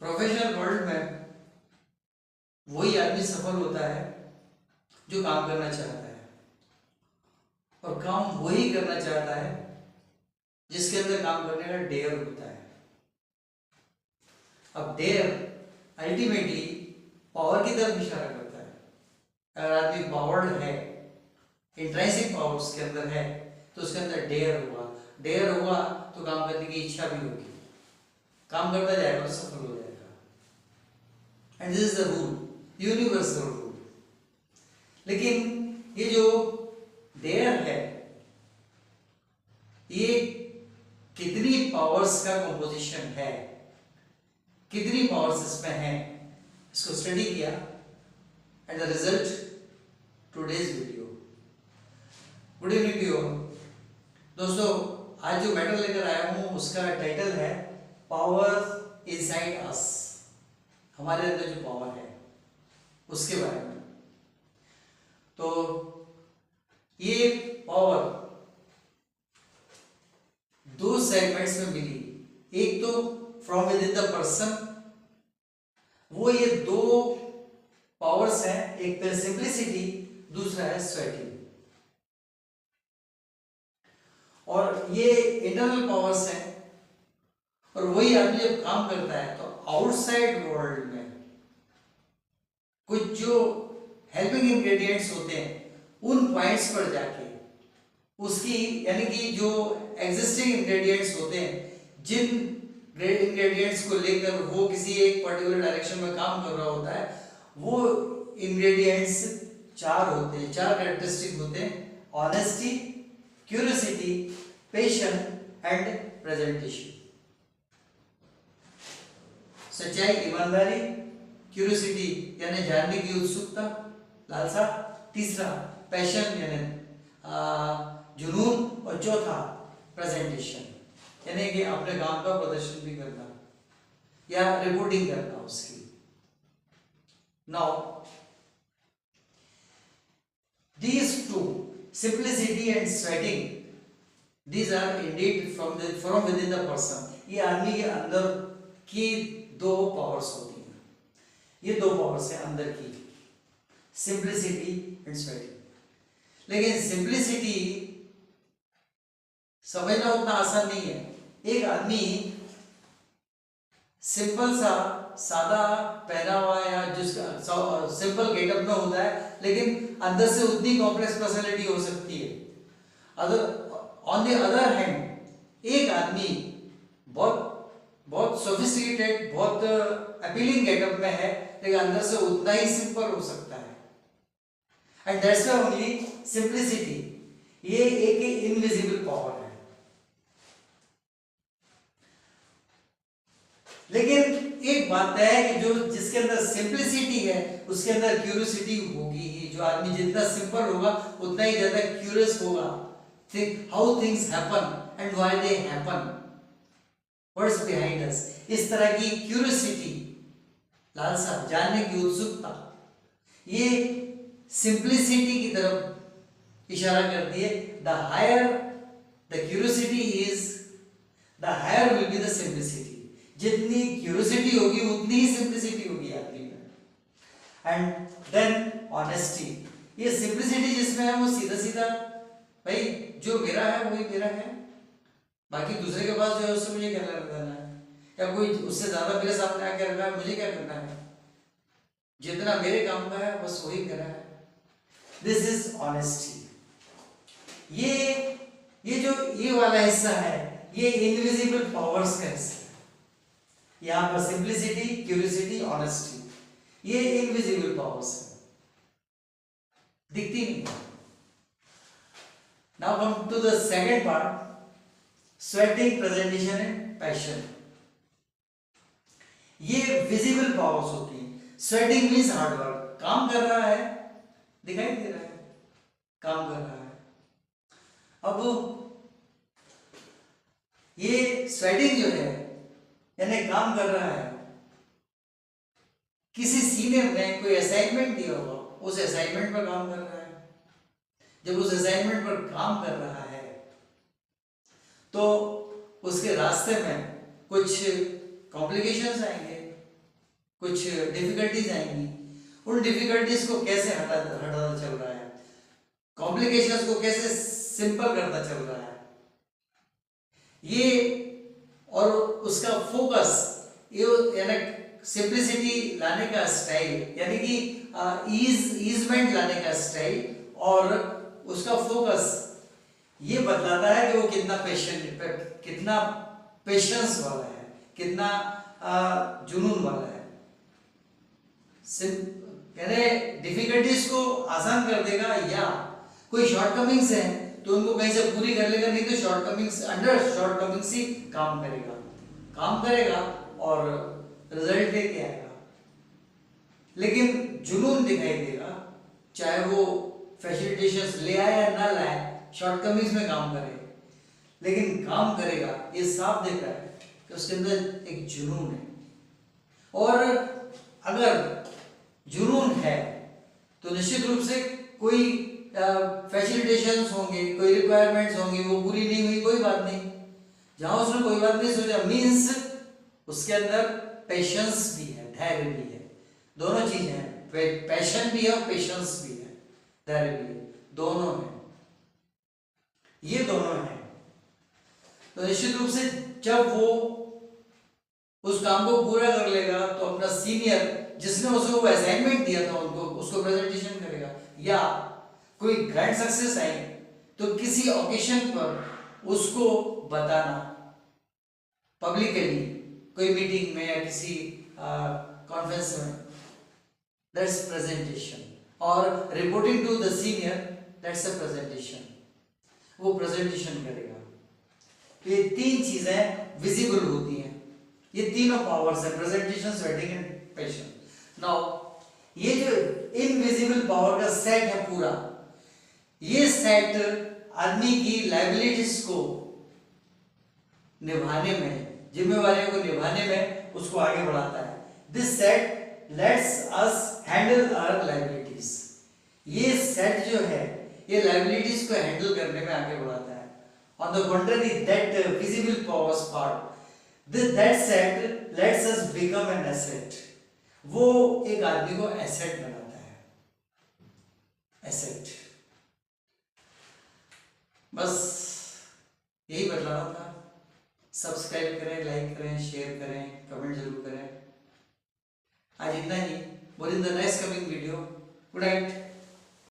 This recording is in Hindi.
प्रोफेशनल वर्ल्ड में वही आदमी सफल होता है जो काम करना चाहता है, और काम वही करना चाहता है जिसके अंदर काम करने का डेयर होता है। अब डेयर अल्टीमेटली पावर की तरफ इशारा करता है। अगर आदमी पावर्ड है, इंट्रिंसिक पावर उसके अंदर है, तो उसके अंदर डेयर होगा। डेयर होगा तो काम करने की इच्छा भी होगी, काम करता जाएगा तो सफल हो जाएगा। And this is the rule, universal rule. लेकिन ये जो डेयर है, ये कितनी पावर्स का कंपोजिशन है, कितनी पावर्स इसमें है, इसको स्टडी किया and the result today's video. Good evening to all दोस्तों। आज जो मैटर लेकर आया हूं उसका टाइटल है पावर इनसाइड अस। हमारे अंदर जो पावर है उसके बारे में। तो ये पावर दो सेगमेंट्स में मिली। एक तो from with in the person, वो ये दो पावर्स हैं, एक तो सिंप्लिसिटी, दूसरा है स्वेटिंग। और ये इंटरनल पावर्स हैं, और वही आदमी जब काम करता है तो आउटसाइड वर्ल्ड में कुछ जो हेल्पिंग इंग्रेडिएंट्स होते हैं उन पॉइंट्स पर जाके उसकी, यानी कि जो एग्जिस्टिंग इंग्रेडिएंट्स होते हैं, जिन इंग्रेडिएंट्स को लेकर वो किसी एक पर्टिकुलर डायरेक्शन में काम कर रहा होता है, वो इंग्रेडिएंट्स चार होते हैं, चार कैरेक्टरिस्टिक होते हैं: honesty, curiosity, patience and presentation. सच्चाई, ईमानदारी, क्यूरियोसिटी यानी जानने की उत्सुकता, लालसा, तीसरा पैशन यानी जुनून, और चौथा प्रेजेंटेशन यानी कि अपने काम का प्रदर्शन भी करना या रिपोर्टिंग करना उसकी। Now these two, simplicity and sweating, these are indeed from within the person. ये आदमी के अंदर की दो पावर्स होती हैं। ये दो पावर्स हैं अंदर की, सिंप्लिसिटी एंड स्वेटिंग। लेकिन सिंप्लिसिटी समझना उतना आसान नहीं है। एक आदमी सिंपल सा सादा पहनावा या जिसका सिंपल गेटअप में होता है, लेकिन अंदर से उतनी कॉम्प्लेक्स पर्सनालिटी हो सकती है। ऑन द अदर हैंड एक आदमी बहुत सोफिस्टिकेटेड, बहुत अपीलिंग गेटअप में है, लेकिन अंदर से उतना ही सिंपल हो सकता है। And that's why only simplicity, ये एक इनविजिबल पावर है। लेकिन एक बात है कि जो जिसके अंदर सिंप्लिसिटी है उसके अंदर क्यूरियोसिटी होगी ही। जो आदमी जितना सिंपल होगा उतना ही ज्यादा क्यूरियस होगा, think how things happen and why they happen, what's behind us. इस तरह की क्यूरियोसिटी, लालसा, जानने की उत्सुकता, ये सिंप्लिसिटी की तरफ इशारा करती है। The higher the curiosity is, the higher will be the simplicity. जितनी क्यूरियोसिटी होगी उतनी ही सिंप्लिसिटी होगी आदमी में। एंड देन ऑनेस्टी, ये सिंप्लिसिटी जिसमें है वो सीधा सीधा, भाई जो मेरा है वही मेरा है, बाकी दूसरे के पास जो है उससे मुझे क्या करना है, या कोई उससे ज्यादा मेरे सामने आके रखा है, मुझे क्या करना है, जितना मेरे काम का है बस वही मेरा है। This is honesty. ये जो ये वाला हिस्सा है ये इनविजिबल पावर्स का हिस्सा है। यहां पर सिंप्लिसिटी, क्यूरियोसिटी, ऑनेस्टी, ये इनविजिबल पावर्स है, दिखती नहीं। Now come to the second part, sweating, presentation and passion. ये विजिबल पावर्स होती हैं। स्वेटिंग मीन्स हार्ड वर्क, काम कर रहा है, दिखाई दे रहा है, काम कर रहा है। अब ये स्वेटिंग जो है यानी काम कर रहा है, किसी सीनियर ने कोई असाइनमेंट दिया होगा, उस असाइनमेंट पर काम कर रहा है। जब उस असाइनमेंट पर काम कर रहा है तो उसके रास्ते में कुछ कॉम्प्लिकेशंस आएंगे, कुछ डिफिकल्टीज आएंगी, उन डिफिकल्टीज को कैसे हटाता चल रहा है, कॉम्प्लिकेशंस को कैसे सिंपल करता चल रहा है, ये और उसका फोकस, ये यानी सिंप्लिसिटी लाने का स्टाइल, यानी कि ईजमेंट लाने का स्टाइल और उसका फोकस ये बतलाता है कि वो कितना पेशेंस वाला है, कितना जुनून वाला है। यानी डिफिकल्टीज को आसान कर देगा, या कोई शॉर्टकमिंग्स है तो उनको कहीं से पूरी कर लेगा, नहीं तो शॉर्टकमिंग्स ही काम करेगा और रिजल्ट लेके आएगा। लेकिन जुनून दिखाई देगा, चाहे वो फैसिलिटेशंस ले आए या ना लाए, शॉर्टकमिंग्स में काम करे, लेकिन काम करेगा, ये साफ दिख रहा है कि उसके अंदर एक जुनून है। और अगर जुनून है तो निश्चित रूप से कोई फैसिलिटेशंस होंगे, कोई रिक्वायरमेंट्स होंगी, वो पूरी नहीं हुई, कोई बात नहीं, जहां उसने कोई बात नहीं सोचा, मीन्स उसके अंदर पेशेंस भी है, धैर्य भी है, दोनों चीजें हैं, पैशन भी है और पेशेंस भी है, धैर्य भी है, दोनों है, ये दोनों है। तो निश्चित रूप से जब वो उस काम को पूरा कर लेगा तो अपना सीनियर जिसने उसको असाइनमेंट दिया था उसको प्रेजेंटेशन करेगा, या कोई ग्रैंड सक्सेस आई तो किसी ओकेशन पर उसको बताना पब्लिकली, कोई मीटिंग में या किसी कॉन्फ्रेंस में, दैट्स प्रेजेंटेशन। और reporting to the senior, that's a presentation, वो प्रेजेंटेशन करेगा। तो ये तीन चीजें विजिबल होती हैं, ये तीनों पावर्स हैं, presentation, sweating and passion. Now ये जो इनविजिबल पावर का सेट है पूरा, ये सेट आदमी की लायबिलिटीज को निभाने में, जिम्मेवारियों को निभाने में उसको आगे बढ़ाता है। This set let's us handle our liabilities, ये सेट जो है ये लायबिलिटीज को हैंडल करने में आगे बढ़ाता है। On the contrary, that visible powers part, that set lets us become an asset. वो एक आदमी को एसेट बनाता है, एसेट। बस यही बतलाना था। सब्सक्राइब करें, लाइक करें, शेयर करें, कमेंट जरूर करें। आज इतना ही। बोल in the next coming video. Good night.